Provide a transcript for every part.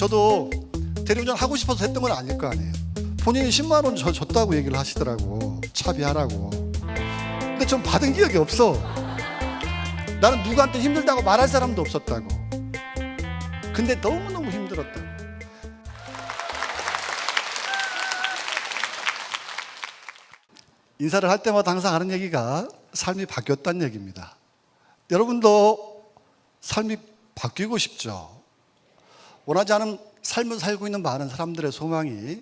저도 대리운전 하고 싶어서 했던 건 아닐 거 아니에요. 본인이 10만 원 줬다고 얘기를 하시더라고. 차비하라고. 근데 전 받은 기억이 없어. 나는 누구한테 힘들다고 말할 사람도 없었다고. 근데 너무너무 힘들었다고. 인사를 할 때마다 항상 하는 얘기가 삶이 바뀌었다는 얘기입니다. 여러분도 삶이 바뀌고 싶죠? 원하지 않은 삶을 살고 있는 많은 사람들의 소망이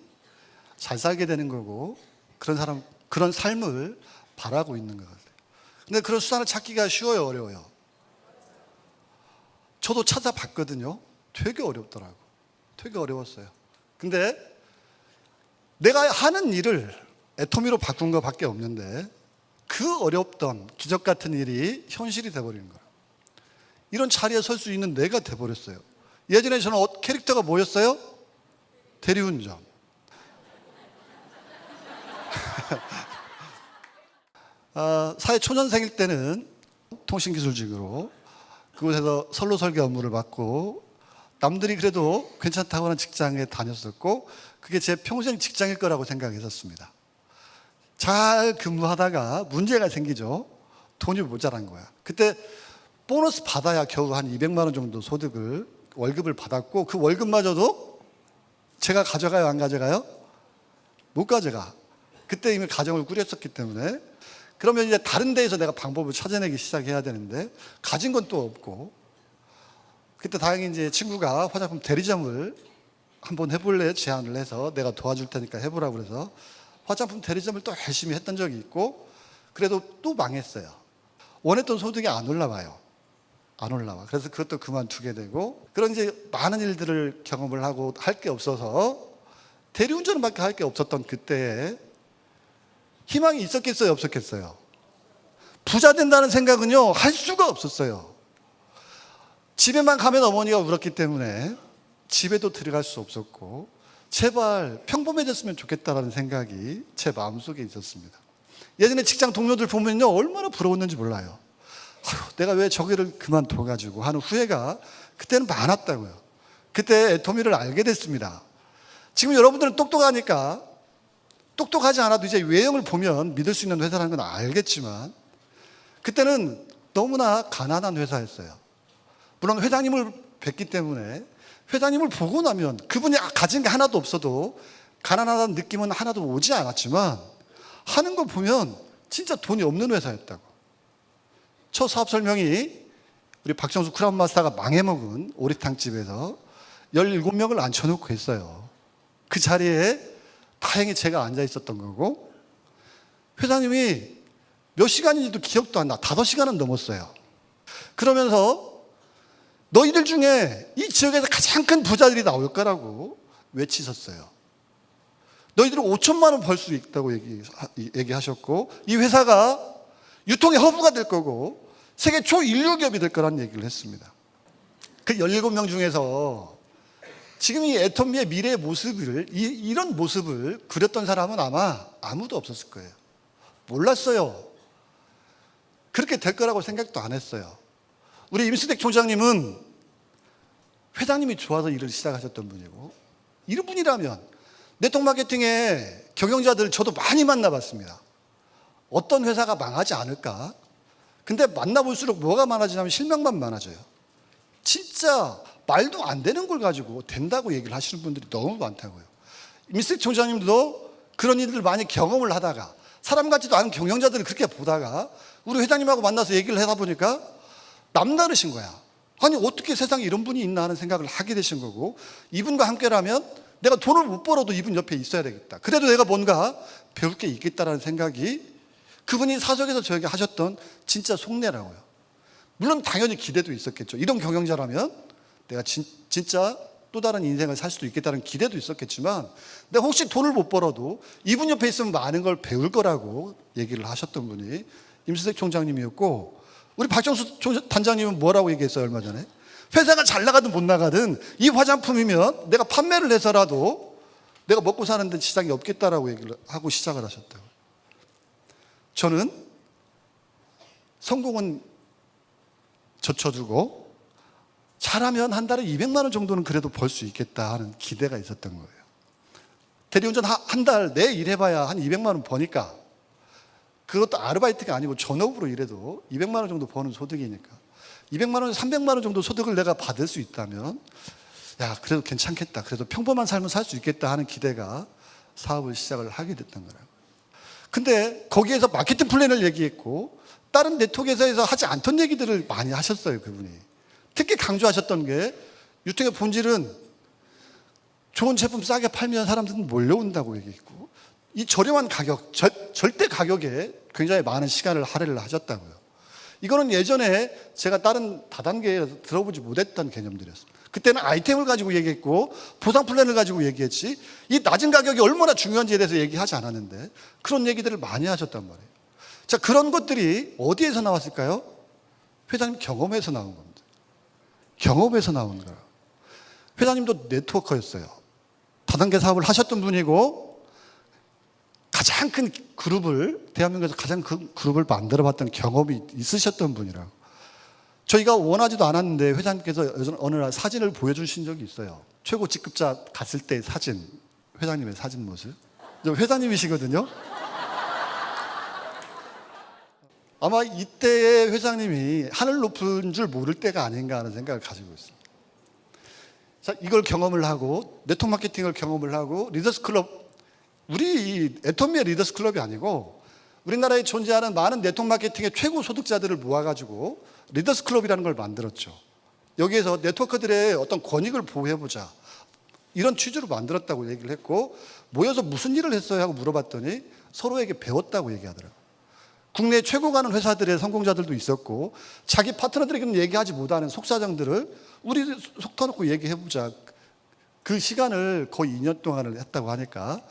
잘 살게 되는 거고, 그런 삶을 바라고 있는 것 같아요. 근데 그런 수단을 찾기가 쉬워요, 어려워요? 저도 찾아봤거든요. 되게 어렵더라고. 되게 어려웠어요. 근데 내가 하는 일을 애터미로 바꾼 것밖에 없는데 그 어렵던 기적 같은 일이 현실이 돼버리는 거예요. 이런 자리에 설 수 있는 내가 돼버렸어요. 예전에 저는 캐릭터가 뭐였어요? 대리운전. 사회 초년생일 때는 통신기술직으로 그곳에서 선로 설계 업무를 맡고, 남들이 그래도 괜찮다고 하는 직장에 다녔었고, 그게 제 평생 직장일 거라고 생각했었습니다. 잘 근무하다가 문제가 생기죠. 돈이 모자란 거야. 그때 보너스 받아야 겨우 한 200만 원 정도 월급을 받았고, 그 월급마저도 제가 가져가요, 안 가져가요? 못 가져가. 그때 이미 가정을 꾸렸었기 때문에. 그러면 이제 다른 데에서 내가 방법을 찾아내기 시작해야 되는데 가진 건 또 없고, 그때 다행히 이제 친구가 화장품 대리점을 한번 해볼래 제안을 해서 내가 도와줄 테니까 해보라고 그래서 화장품 대리점을 또 열심히 했던 적이 있고, 그래도 또 망했어요. 원했던 소득이 안 올라와요. 안 올라와. 그래서 그것도 그만두게 되고, 그런 이제 많은 일들을 경험을 하고 할 게 없어서 대리운전밖에 할 게 없었던 그때에 희망이 있었겠어요, 없었겠어요? 부자 된다는 생각은요, 할 수가 없었어요. 집에만 가면 어머니가 울었기 때문에 집에도 들어갈 수 없었고, 제발 평범해졌으면 좋겠다라는 생각이 제 마음속에 있었습니다. 예전에 직장 동료들 보면요, 얼마나 부러웠는지 몰라요. 아휴, 내가 왜 저기를 그만둬가지고 하는 후회가 그때는 많았다고요. 그때 애터미를 알게 됐습니다. 지금 여러분들은 똑똑하니까, 똑똑하지 않아도 이제 외형을 보면 믿을 수 있는 회사라는 건 알겠지만, 그때는 너무나 가난한 회사였어요. 물론 회장님을 뵙기 때문에, 회장님을 보고 나면 그분이 가진 게 하나도 없어도 가난하다는 느낌은 하나도 오지 않았지만, 하는 거 보면 진짜 돈이 없는 회사였다고. 첫 사업 설명이 우리 박정수 크라운 마스터가 망해먹은 오리탕집에서 17명을 앉혀놓고 했어요. 그 자리에 다행히 제가 앉아 있었던 거고, 회장님이 몇 시간인지도 기억도 안 나. 5시간은 넘었어요. 그러면서 너희들 중에 이 지역에서 가장 큰 부자들이 나올 거라고 외치셨어요. 너희들은 5천만 원 벌 수 있다고 얘기하셨고, 이 회사가 유통의 허브가 될 거고 세계 초인류 기업이 될 거라는 얘기를 했습니다. 그 17명 중에서 지금 이 애터미의 미래의 모습을, 이런 모습을 그렸던 사람은 아마 아무도 없었을 거예요. 몰랐어요. 그렇게 될 거라고 생각도 안 했어요. 우리 임수택 총장님은 회장님이 좋아서 일을 시작하셨던 분이고, 이런 분이라면 네트워크 마케팅의 경영자들 저도 많이 만나봤습니다. 어떤 회사가 망하지 않을까? 근데 만나볼수록 뭐가 많아지냐면 실망만 많아져요. 진짜 말도 안 되는 걸 가지고 된다고 얘기를 하시는 분들이 너무 많다고요. 임수택 총장님도 그런 일들 많이 경험을 하다가, 사람 같지도 않은 경영자들을 그렇게 보다가 우리 회장님하고 만나서 얘기를 하다 보니까 남다르신 거야. 아니, 어떻게 세상에 이런 분이 있나 하는 생각을 하게 되신 거고, 이분과 함께라면 내가 돈을 못 벌어도 이분 옆에 있어야 되겠다. 그래도 내가 뭔가 배울 게 있겠다라는 생각이, 그분이 사석에서 저에게 하셨던 진짜 속내라고요. 물론 당연히 기대도 있었겠죠. 이런 경영자라면 내가 진짜 또 다른 인생을 살 수도 있겠다는 기대도 있었겠지만, 내가 혹시 돈을 못 벌어도 이분 옆에 있으면 많은 걸 배울 거라고 얘기를 하셨던 분이 임수택 총장님이었고, 우리 박정수 단장님은 뭐라고 얘기했어요, 얼마 전에? 회사가 잘 나가든 못 나가든 이 화장품이면 내가 판매를 해서라도 내가 먹고 사는데 지장이 없겠다라고 얘기를 하고 시작을 하셨다고. 저는 성공은 젖혀두고 잘하면 한 달에 200만 원 정도는 그래도 벌 수 있겠다 하는 기대가 있었던 거예요. 대리운전 한 달 내 일해봐야 한 200만 원 버니까, 그것도 아르바이트가 아니고 전업으로 일해도 200만 원 정도 버는 소득이니까 200만 원, 300만 원 정도 소득을 내가 받을 수 있다면 야, 그래도 괜찮겠다, 그래도 평범한 삶을 살 수 있겠다 하는 기대가 사업을 시작을 하게 됐던 거라고. 근데 거기에서 마케팅 플랜을 얘기했고 다른 네트워크에서 하지 않던 얘기들을 많이 하셨어요. 그분이 특히 강조하셨던 게, 유통의 본질은 좋은 제품 싸게 팔면 사람들은 몰려온다고 얘기했고, 이 저렴한 가격, 절대 가격에 굉장히 많은 시간을 할애를 하셨다고요. 이거는 예전에 제가 다른 다단계에서 들어보지 못했던 개념들이었어요. 그때는 아이템을 가지고 얘기했고 보상 플랜을 가지고 얘기했지, 이 낮은 가격이 얼마나 중요한지에 대해서 얘기하지 않았는데 그런 얘기들을 많이 하셨단 말이에요. 자, 그런 것들이 어디에서 나왔을까요? 회장님 경험에서 나온 겁니다. 경험에서 나온 거예요. 회장님도 네트워커였어요. 다단계 사업을 하셨던 분이고 가장 큰 그룹을, 대한민국에서 가장 큰 그룹을 만들어봤던 경험이 있으셨던 분이라고. 저희가 원하지도 않았는데 회장님께서 어느 날 사진을 보여주신 적이 있어요. 최고 직급자 갔을 때의 사진, 회장님의 사진 모습. 회장님이시거든요. 아마 이때의 회장님이 하늘 높은 줄 모를 때가 아닌가 하는 생각을 가지고 있습니다. 자, 이걸 경험을 하고 네트워크 마케팅을 경험을 하고 리더스 클럽, 우리 애터미의 리더스 클럽이 아니고 우리나라에 존재하는 많은 네트워크 마케팅의 최고 소득자들을 모아가지고 리더스 클럽이라는 걸 만들었죠. 여기에서 네트워크들의 어떤 권익을 보호해보자, 이런 취지로 만들었다고 얘기를 했고, 모여서 무슨 일을 했어요 하고 물어봤더니 서로에게 배웠다고 얘기하더라고요. 국내 최고 가는 회사들의 성공자들도 있었고 자기 파트너들에게는 얘기하지 못하는 속사정들을 우리 속 터놓고 얘기해보자, 그 시간을 거의 2년 동안을 했다고 하니까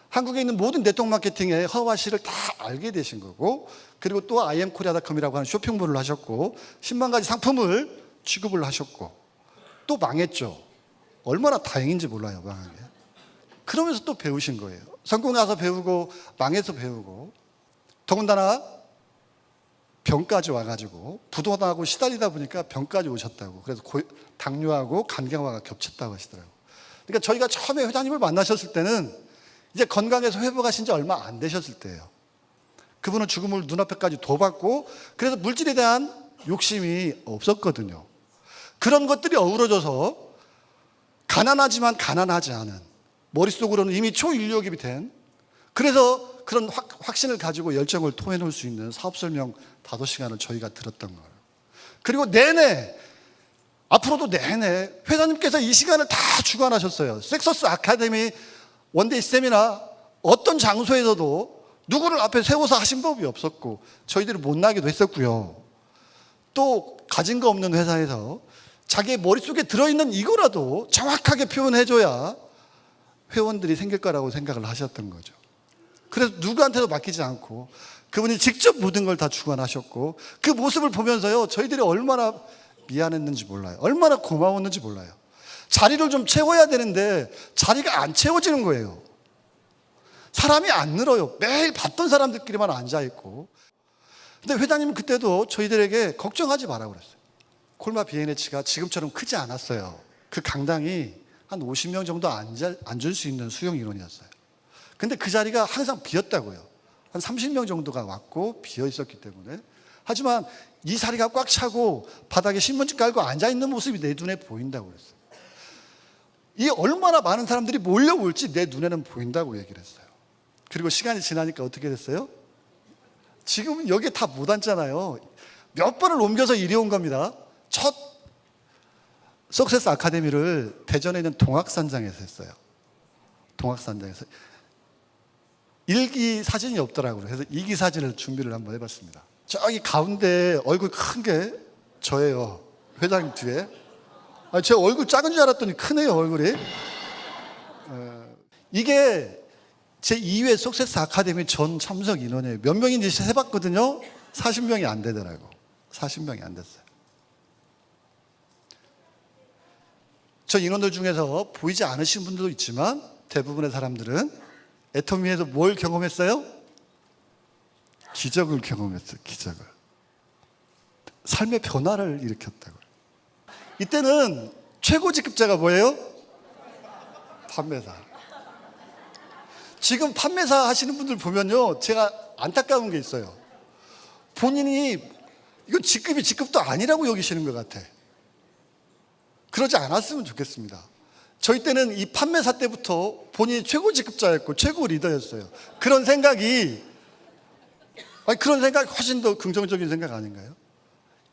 한국에 있는 모든 네트워크 마케팅의 허와 실을 다 알게 되신 거고, 그리고 또 IM코리아닷컴이라고 하는 쇼핑몰을 하셨고 10만 가지 상품을 취급을 하셨고 또 망했죠. 얼마나 다행인지 몰라요, 망한 게. 그러면서 또 배우신 거예요. 성공해서 배우고 망해서 배우고, 더군다나 병까지 와가지고 부도나고 시달리다 보니까 병까지 오셨다고. 그래서 당뇨하고 간경화가 겹쳤다고 하시더라고요. 그러니까 저희가 처음에 회장님을 만나셨을 때는 이제 건강에서 회복하신 지 얼마 안 되셨을 때예요. 그분은 죽음을 눈앞에까지 둬봤고 그래서 물질에 대한 욕심이 없었거든요. 그런 것들이 어우러져서 가난하지만 가난하지 않은, 머릿속으로는 이미 초인류기업이 된, 그래서 그런 확신을 가지고 열정을 토해놓을 수 있는 사업 설명 5시간을 저희가 들었던 거예요. 그리고 내내, 앞으로도 내내 회장님께서 이 시간을 다 주관하셨어요. 섹서스 아카데미 원데이 세미나 어떤 장소에서도 누구를 앞에 세워서 하신 법이 없었고 저희들이 못 나기도 했었고요. 또 가진 거 없는 회사에서 자기의 머릿속에 들어있는 이거라도 정확하게 표현해줘야 회원들이 생길 거라고 생각을 하셨던 거죠. 그래서 누구한테도 맡기지 않고 그분이 직접 모든 걸 다 주관하셨고, 그 모습을 보면서요 저희들이 얼마나 미안했는지 몰라요. 얼마나 고마웠는지 몰라요. 자리를 좀 채워야 되는데 자리가 안 채워지는 거예요. 사람이 안 늘어요. 매일 봤던 사람들끼리만 앉아있고. 근데 회장님은 그때도 저희들에게 걱정하지 말라고 그랬어요. 콜마 B&H가 지금처럼 크지 않았어요. 그 강당이 한 50명 정도 앉을 수 있는 수용 인원이었어요. 근데 그 자리가 항상 비었다고요. 한 30명 정도가 왔고 비어 있었기 때문에. 하지만 이 자리가 꽉 차고 바닥에 신문지 깔고 앉아있는 모습이 내 눈에 보인다고 그랬어요. 이 얼마나 많은 사람들이 몰려올지 내 눈에는 보인다고 얘기를 했어요. 그리고 시간이 지나니까 어떻게 됐어요? 지금 여기에 다 못 앉잖아요. 몇 번을 옮겨서 이리 온 겁니다. 첫 석세스 아카데미를 대전에 있는 동학산장에서 했어요. 동학산장에서. 1기 사진이 없더라고요. 그래서 2기 사진을 준비를 한번 해봤습니다. 저기 가운데 얼굴 큰 게 저예요. 회장님 뒤에. 제 얼굴 작은 줄 알았더니 크네요, 얼굴이. 이게 제 2회 석세스 아카데미 전 참석 인원이에요. 몇 명인지 해봤거든요. 40명이 안 되더라고. 40명이 안 됐어요. 저 인원들 중에서 보이지 않으신 분들도 있지만 대부분의 사람들은 애터미에서 뭘 경험했어요? 기적을 경험했어요. 기적을. 삶의 변화를 일으켰다고요. 이때는 최고 직급자가 뭐예요? 판매사. 지금 판매사 하시는 분들 보면요, 제가 안타까운 게 있어요. 본인이 이건 직급이 직급도 아니라고 여기시는 것 같아. 그러지 않았으면 좋겠습니다. 저희 때는 이 판매사 때부터 본인이 최고 직급자였고 최고 리더였어요. 그런 생각이 훨씬 더 긍정적인 생각 아닌가요?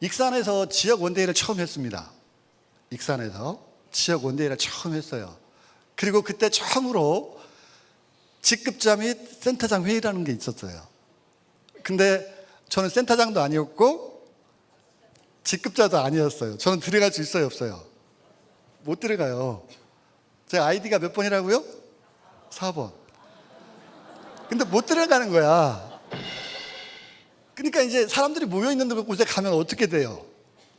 익산에서 지역 원대회를 처음 했습니다. 익산에서 지역 원대회를 처음 했어요. 그리고 그때 처음으로 직급자 및 센터장 회의라는 게 있었어요. 근데 저는 센터장도 아니었고 직급자도 아니었어요. 저는 들어갈 수 있어요, 없어요? 못 들어가요. 제 아이디가 몇 번이라고요? 4번. 근데 못 들어가는 거야. 그러니까 이제 사람들이 모여있는 곳에 가면 어떻게 돼요?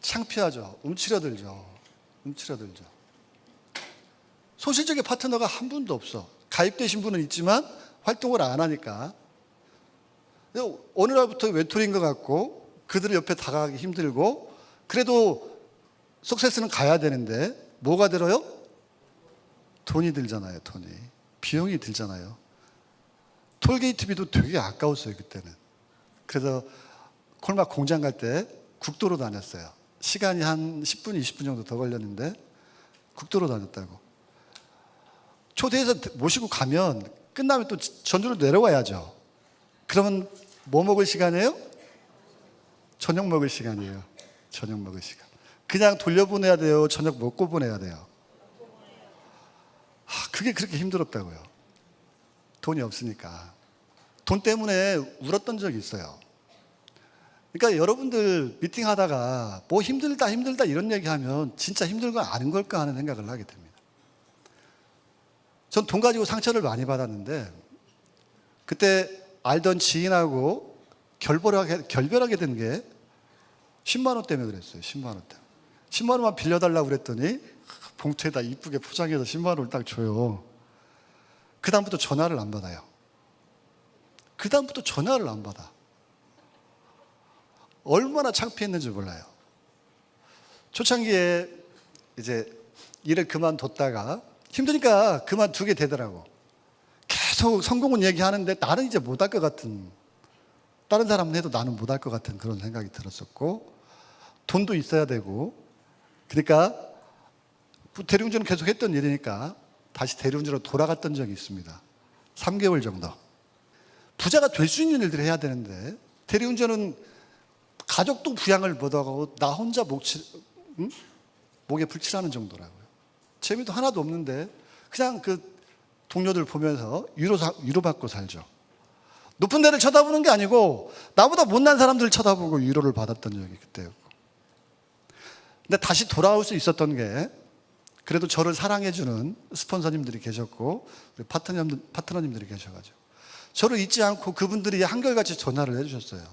창피하죠. 움츠러들죠. 소실적인 파트너가 한 분도 없어. 가입되신 분은 있지만 활동을 안 하니까. 어느 날부터 외톨이인 것 같고 그들 옆에 다가가기 힘들고, 그래도 석세스는 가야 되는데 뭐가 들어요? 돈이 들잖아요. 돈이. 비용이 들잖아요. 톨게이트비도 되게 아까웠어요, 그때는. 그래서 콜막 공장 갈 때 국도로 다녔어요. 시간이 한 10분, 20분 정도 더 걸렸는데 국도로 다녔다고. 초대해서 모시고 가면 끝나면 또 전주로 내려가야죠. 그러면 뭐 먹을 시간이에요? 저녁 먹을 시간이에요. 저녁 먹을 시간. 그냥 돌려보내야 돼요? 저녁 먹고 보내야 돼요? 그게 그렇게 힘들었다고요. 돈이 없으니까. 돈 때문에 울었던 적이 있어요. 그러니까 여러분들 미팅하다가 뭐 힘들다 이런 얘기하면 진짜 힘든 건 아닌 걸까 하는 생각을 하게 됩니다. 전 돈 가지고 상처를 많이 받았는데 그때 알던 지인하고 결별하게 된 게 10만 원 때문에 그랬어요. 10만 원 때문에. 10만 원만 빌려달라고 그랬더니 봉투에다 이쁘게 포장해서 10만 원을 딱 줘요. 그 다음부터 전화를 안 받아요. 얼마나 창피했는지 몰라요. 초창기에 이제 일을 그만뒀다가 힘드니까 그만두게 되더라고. 계속 성공은 얘기하는데 나는 이제 못할 것 같은, 다른 사람은 해도 나는 못할 것 같은 그런 생각이 들었었고, 돈도 있어야 되고, 그러니까 대리운전은 계속 했던 일이니까 다시 대리운전으로 돌아갔던 적이 있습니다. 3개월 정도. 부자가 될 수 있는 일들을 해야 되는데 대리운전은 가족도 부양을 못하고 나 혼자 목에 불칠하는 정도라고요. 재미도 하나도 없는데 그냥 그 동료들 보면서 위로받고 살죠. 높은 데를 쳐다보는 게 아니고 나보다 못난 사람들을 쳐다보고 위로를 받았던 적이 그때였고. 근데 다시 돌아올 수 있었던 게 그래도 저를 사랑해주는 스폰서님들이 계셨고 우리 파트너님들이 계셔가지고 저를 잊지 않고 그분들이 한결같이 전화를 해주셨어요.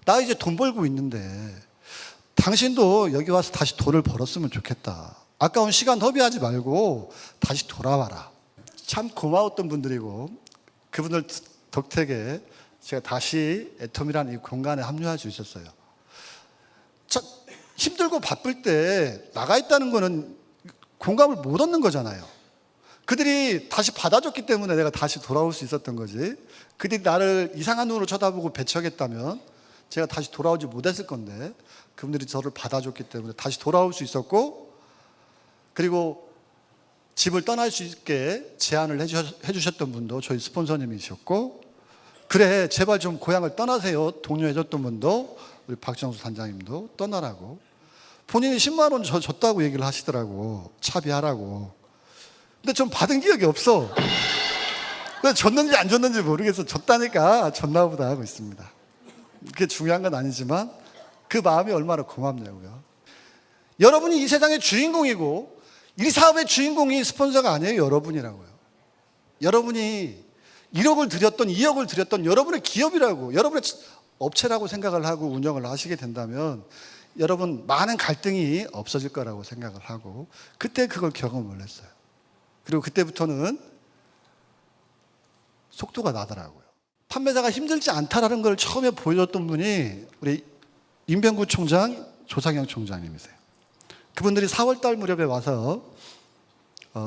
나 이제 돈 벌고 있는데 당신도 여기 와서 다시 돈을 벌었으면 좋겠다. 아까운 시간 허비하지 말고 다시 돌아와라. 참 고마웠던 분들이고 그분들 덕택에 제가 다시 애톰이라는 이 공간에 합류할 수 있었어요. 힘들고 바쁠 때 나가 있다는 거는 공감을 못 얻는 거잖아요. 그들이 다시 받아줬기 때문에 내가 다시 돌아올 수 있었던 거지. 그들이 나를 이상한 눈으로 쳐다보고 배척했다면 제가 다시 돌아오지 못했을 건데 그분들이 저를 받아줬기 때문에 다시 돌아올 수 있었고, 그리고 집을 떠날 수 있게 제안을 해주셨던 분도 저희 스폰서님이셨고, 그래 제발 좀 고향을 떠나세요 독려해줬던 분도 우리 박정수 단장님도 떠나라고. 본인이 10만 원 줬다고 얘기를 하시더라고. 차비하라고. 근데 전 받은 기억이 없어. 줬는지 안 줬는지 모르겠어. 줬다니까 줬나 보다 하고 있습니다. 그게 중요한 건 아니지만 그 마음이 얼마나 고맙냐고요. 여러분이 이 세상의 주인공이고 이 사업의 주인공이 스폰서가 아니에요. 여러분이라고요. 여러분이 1억을 들였던 2억을 들였던 여러분의 기업이라고, 여러분의 업체라고 생각을 하고 운영을 하시게 된다면 여러분 많은 갈등이 없어질 거라고 생각을 하고 그때 그걸 경험을 했어요. 그리고 그때부터는 속도가 나더라고요. 판매자가 힘들지 않다라는 걸 처음에 보여줬던 분이 우리 임병구 총장, 조상영 총장님이세요. 그분들이 4월 달 무렵에 와서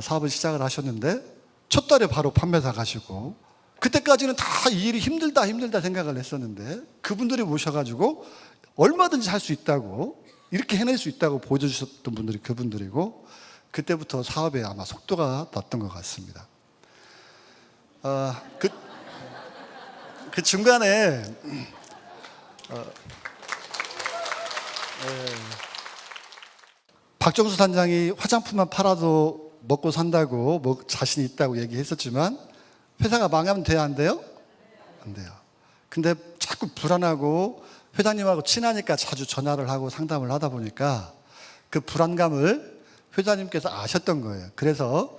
사업을 시작을 하셨는데 첫 달에 바로 판매사 가시고, 그때까지는 다 이 일이 힘들다 생각을 했었는데 그분들이 모셔가지고 얼마든지 할 수 있다고, 이렇게 해낼 수 있다고 보여주셨던 분들이 그분들이고, 그때부터 사업에 아마 속도가 났던 것 같습니다. 그 중간에 박정수 단장이 화장품만 팔아도 먹고 산다고 뭐 자신이 있다고 얘기했었지만 회사가 망하면 돼요, 안 돼요? 안 돼요. 근데 자꾸 불안하고 회장님하고 친하니까 자주 전화를 하고 상담을 하다 보니까 그 불안감을 회장님께서 아셨던 거예요. 그래서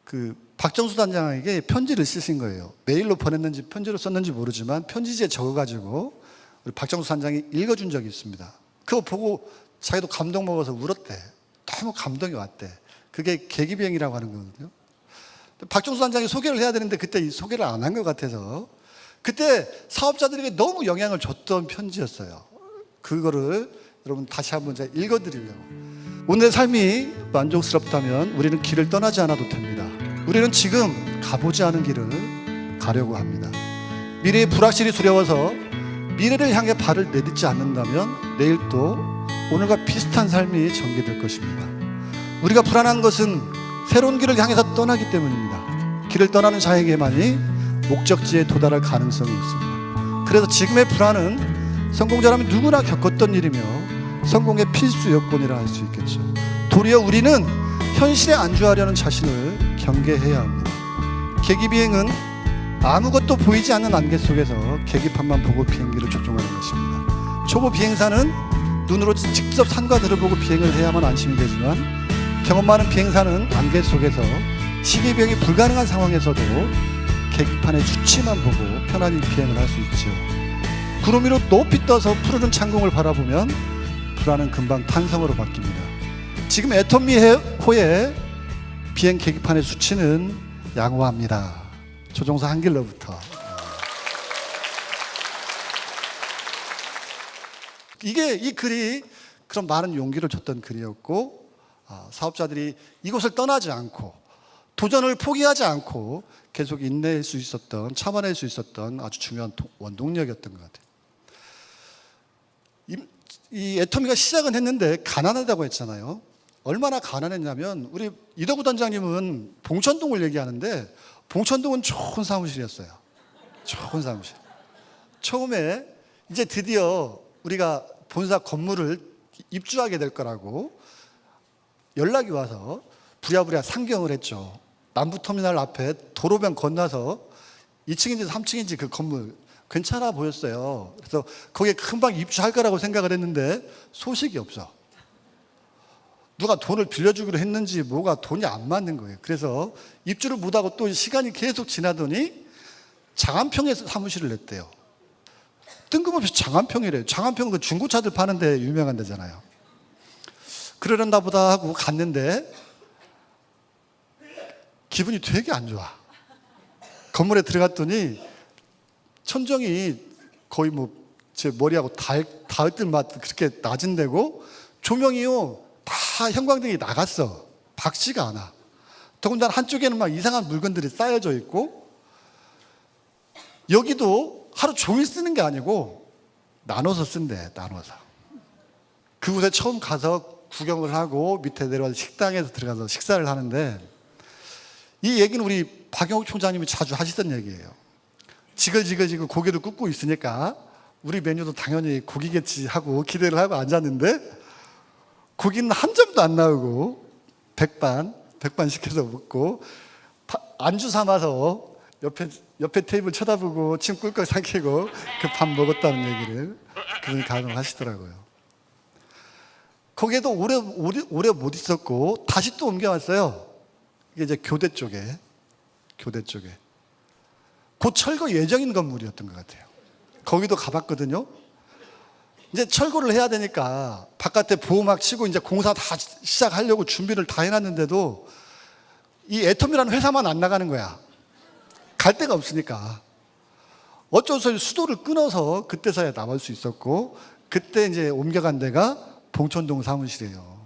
그 박정수 단장에게 편지를 쓰신 거예요. 메일로 보냈는지 편지로 썼는지 모르지만 편지지에 적어가지고 우리 박정수 단장이 읽어준 적이 있습니다. 그거 보고 자기도 감동 먹어서 울었대. 너무 감동이 왔대. 그게 계기비행이라고 하는 거거든요. 박정수 단장이 소개를 해야 되는데 그때 이 소개를 안 한 것 같아서 그때 사업자들에게 너무 영향을 줬던 편지였어요. 그거를 여러분 다시 한번 제가 읽어드리려고. 오늘의 삶이 만족스럽다면 우리는 길을 떠나지 않아도 됩니다. 우리는 지금 가보지 않은 길을 가려고 합니다. 미래의 불확실이 두려워서 미래를 향해 발을 내딛지 않는다면 내일 또 오늘과 비슷한 삶이 전개될 것입니다. 우리가 불안한 것은 새로운 길을 향해서 떠나기 때문입니다. 길을 떠나는 자에게만이 목적지에 도달할 가능성이 있습니다. 그래서 지금의 불안은 성공자라면 누구나 겪었던 일이며 성공의 필수 요건이라 할 수 있겠죠. 도리어 우리는 현실에 안주하려는 자신을 경계해야 합니다. 계기비행은 아무것도 보이지 않는 안개 속에서 계기판만 보고 비행기를 조종하는 것입니다. 초보 비행사는 눈으로 직접 산과 들을 보고 비행을 해야만 안심이 되지만 경험 많은 비행사는 안개 속에서 시계비행이 불가능한 상황에서도 계기판의 수치만 보고 편안히 비행을 할 수 있죠. 구름 위로 높이 떠서 푸르른 창공을 바라보면 불안은 금방 탄성으로 바뀝니다. 지금 애터미호의 비행 계기판의 수치는 양호합니다. 조종사 한길로부터. 이 글이 그런 많은 용기를 줬던 글이었고, 사업자들이 이곳을 떠나지 않고 도전을 포기하지 않고 계속 인내할 수 있었던, 참아낼 수 있었던 아주 중요한 원동력이었던 것 같아요. 이 애터미가 시작은 했는데 가난하다고 했잖아요. 얼마나 가난했냐면 우리 이덕우 단장님은 봉천동을 얘기하는데 봉천동은 좋은 사무실이었어요. 좋은 사무실. 처음에 이제 드디어 우리가 본사 건물을 입주하게 될 거라고 연락이 와서 부랴부랴 상경을 했죠. 남부터미널 앞에 도로변 건너서 2층인지 3층인지 그 건물 괜찮아 보였어요. 그래서 거기에 금방 입주할 거라고 생각을 했는데 소식이 없어. 누가 돈을 빌려주기로 했는지 뭐가 돈이 안 맞는 거예요. 그래서 입주를 못하고 또 시간이 계속 지나더니 장안평에서 사무실을 냈대요. 뜬금없이 장안평이래요. 장안평은 그 중고차들 파는 데 유명한 데잖아요. 그러려나 보다 하고 갔는데 기분이 되게 안 좋아. 건물에 들어갔더니 천정이 거의 뭐 제 머리하고 닿을 듯만 그렇게 낮은 데고 조명이요 다 형광등이 나갔어. 밝지가 않아. 더군다나 한쪽에는 막 이상한 물건들이 쌓여져 있고, 여기도 하루 종일 쓰는 게 아니고 나눠서 쓴대. 나눠서. 그곳에 처음 가서 구경을 하고 밑에 내려와서 식당에서 들어가서 식사를 하는데, 이 얘기는 우리 박영욱 총장님이 자주 하시던 얘기예요. 지글지글 고기를 굽고 있으니까 우리 메뉴도 당연히 고기겠지 하고 기대를 하고 앉았는데 고기는 한 점도 안 나오고 백반 시켜서 먹고 안주 삼아서 옆에 테이블 쳐다보고 침 꿀꺽 삼키고 그 밥 먹었다는 얘기를 그분이 가능하시더라고요. 거기에도 오래 못 있었고 다시 또 옮겨왔어요. 이게 이제 교대 쪽에 곧 철거 예정인 건물이었던 것 같아요. 거기도 가봤거든요. 이제 철거를 해야 되니까 바깥에 보호막 치고 이제 공사 다 시작하려고 준비를 다 해놨는데도 이 애터미라는 회사만 안 나가는 거야. 갈 데가 없으니까. 어쩔 수 없이 수도를 끊어서 그때서야 나올 수 있었고, 그때 이제 옮겨간 데가 봉천동 사무실이에요.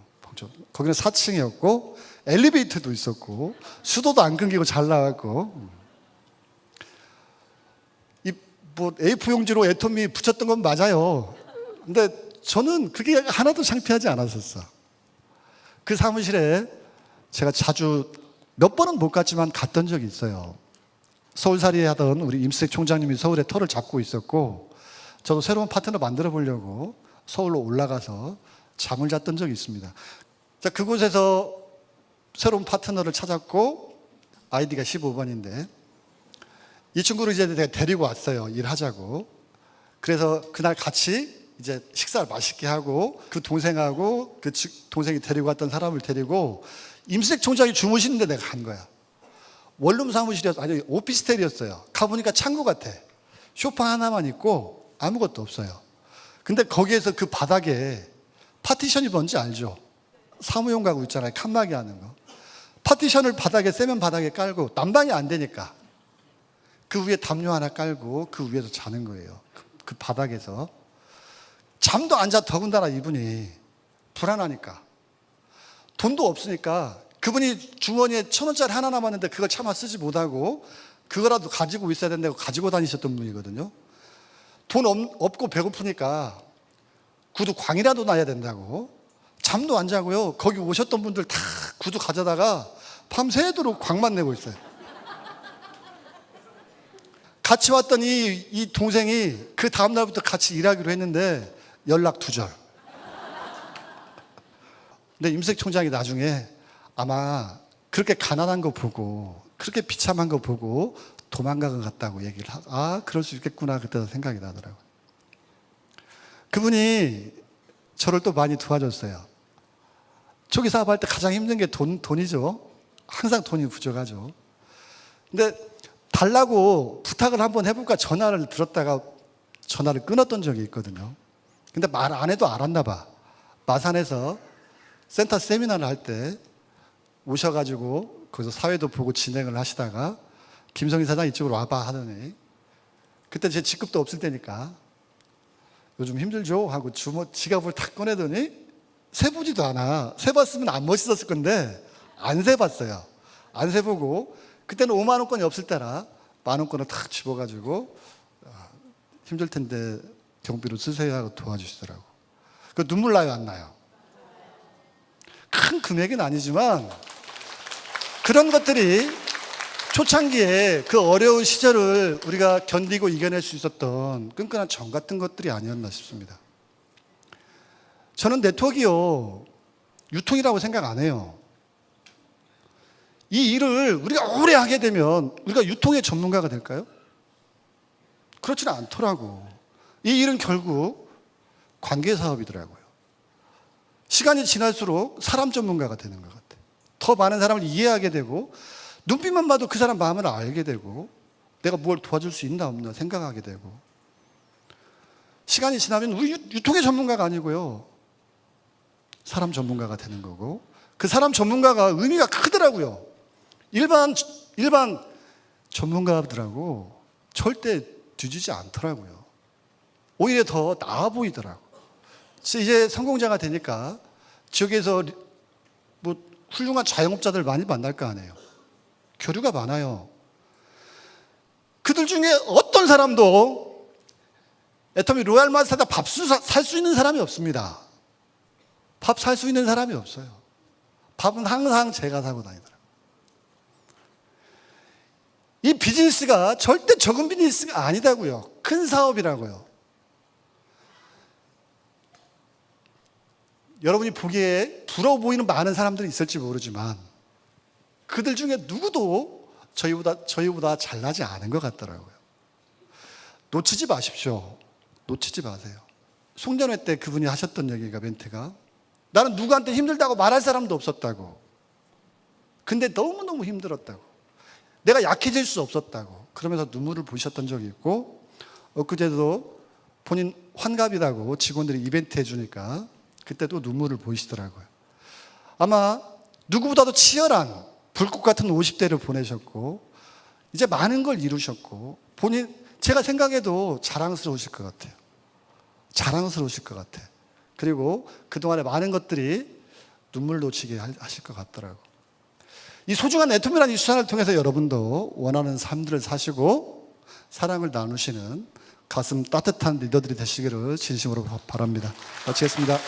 거기는 4층이었고 엘리베이터도 있었고 수도도 안 끊기고 잘 나왔고, 이 뭐 A4 용지로 애터미 붙였던 건 맞아요. 근데 저는 그게 하나도 창피하지 않았었어. 그 사무실에 제가 자주 몇 번은 못 갔지만 갔던 적이 있어요. 서울살이 하던 우리 임수택 총장님이 서울에 터를 잡고 있었고, 저도 새로운 파트너 만들어 보려고 서울로 올라가서 잠을 잤던 적이 있습니다. 자, 그곳에서 새로운 파트너를 찾았고, 아이디가 15번인데 이 친구를 이제 내가 데리고 왔어요. 일하자고. 그래서 그날 같이 이제 식사를 맛있게 하고, 그 동생하고 그 동생이 데리고 왔던 사람을 데리고 임수택 총장이 주무시는데 내가 간 거야. 원룸 사무실이었어. 아니, 오피스텔이었어요. 가보니까 창고 같아. 소파 하나만 있고 아무것도 없어요. 근데 거기에서 그 바닥에 파티션이 뭔지 알죠? 사무용 가구 있잖아요. 칸막이 하는 거. 파티션을 바닥에, 세면 바닥에 깔고, 난방이 안 되니까 그 위에 담요 하나 깔고 그 위에서 자는 거예요. 그 바닥에서. 잠도 안 자. 더군다나 이분이 불안하니까. 돈도 없으니까 그분이 주머니에 1,000원짜리 하나 남았는데 그걸 차마 쓰지 못하고 그거라도 가지고 있어야 된다고 가지고 다니셨던 분이거든요. 돈 없고 배고프니까 구두 광이라도 놔야 된다고. 잠도 안 자고요. 거기 오셨던 분들 다 구두 가져다가 밤새도록 광만 내고 있어요. 같이 왔던 이 동생이 그 다음날부터 같이 일하기로 했는데 연락 두절. 근데 임수택 총장이 나중에 아마 그렇게 가난한 거 보고, 그렇게 비참한 거 보고 도망간 것 같다고 얘기를 하고, 아, 그럴 수 있겠구나 그때도 생각이 나더라고요. 그분이 저를 또 많이 도와줬어요. 초기 사업할 때 가장 힘든 게 돈이죠. 항상 돈이 부족하죠. 근데 달라고 부탁을 한번 해볼까 전화를 들었다가 전화를 끊었던 적이 있거든요. 근데 말 안 해도 알았나 봐. 마산에서 센터 세미나를 할 때 오셔가지고 거기서 사회도 보고 진행을 하시다가 김성희 사장 이쪽으로 와봐 하더니, 그때 제 직급도 없을 때니까 요즘 힘들죠 하고 지갑을 탁 꺼내더니 세보지도 않아. 세봤으면 안 멋있었을 건데 안 세봤어요. 안 세보고, 그때는 5만 원권이 없을 때라 10,000원권을 탁 집어가지고 힘들 텐데 경비로 쓰세요 하고 도와주시더라고. 그 눈물 나요, 안 나요? 큰 금액은 아니지만 그런 것들이 초창기에 그 어려운 시절을 우리가 견디고 이겨낼 수 있었던 끈끈한 정 같은 것들이 아니었나 싶습니다. 저는 네트워크요, 유통이라고 생각 안 해요. 이 일을 우리가 오래 하게 되면 우리가 유통의 전문가가 될까요? 그렇지는 않더라고. 이 일은 결국 관계 사업이더라고요. 시간이 지날수록 사람 전문가가 되는 것 같아요. 더 많은 사람을 이해하게 되고, 눈빛만 봐도 그 사람 마음을 알게 되고, 내가 뭘 도와줄 수 있나 없나 생각하게 되고, 시간이 지나면 우리 유통의 전문가가 아니고요, 사람 전문가가 되는 거고, 그 사람 전문가가 의미가 크더라고요. 일반 전문가들하고 절대 뒤지지 않더라고요. 오히려 더 나아 보이더라고요. 이제 성공자가 되니까 지역에서 뭐 훌륭한 자영업자들 많이 만날 거 아니에요. 교류가 많아요. 그들 중에 어떤 사람도 애터미 로얄 마스터다 밥 살 수 있는 사람이 없습니다. 밥 살 수 있는 사람이 없어요. 밥은 항상 제가 사고 다니더라고요. 이 비즈니스가 절대 적은 비즈니스가 아니다고요. 큰 사업이라고요. 여러분이 보기에 부러워 보이는 많은 사람들이 있을지 모르지만 그들 중에 누구도 저희보다 잘나지 않은 것 같더라고요. 놓치지 마십시오. 놓치지 마세요. 송년회 때 그분이 하셨던 얘기가, 멘트가, 나는 누구한테 힘들다고 말할 사람도 없었다고. 근데 너무너무 힘들었다고. 내가 약해질 수 없었다고. 그러면서 눈물을 보셨던 적이 있고, 엊그제도 본인 환갑이라고 직원들이 이벤트 해주니까 그때도 눈물을 보이시더라고요. 아마 누구보다도 치열한 불꽃 같은 50대를 보내셨고, 이제 많은 걸 이루셨고, 제가 생각해도 자랑스러우실 것 같아요. 자랑스러우실 것 같아. 그리고 그동안에 많은 것들이 눈물 놓치게 하실 것 같더라고. 이 소중한 애톰이라는 이 수단을 통해서 여러분도 원하는 삶들을 사시고 사랑을 나누시는 가슴 따뜻한 리더들이 되시기를 진심으로 바랍니다. 마치겠습니다.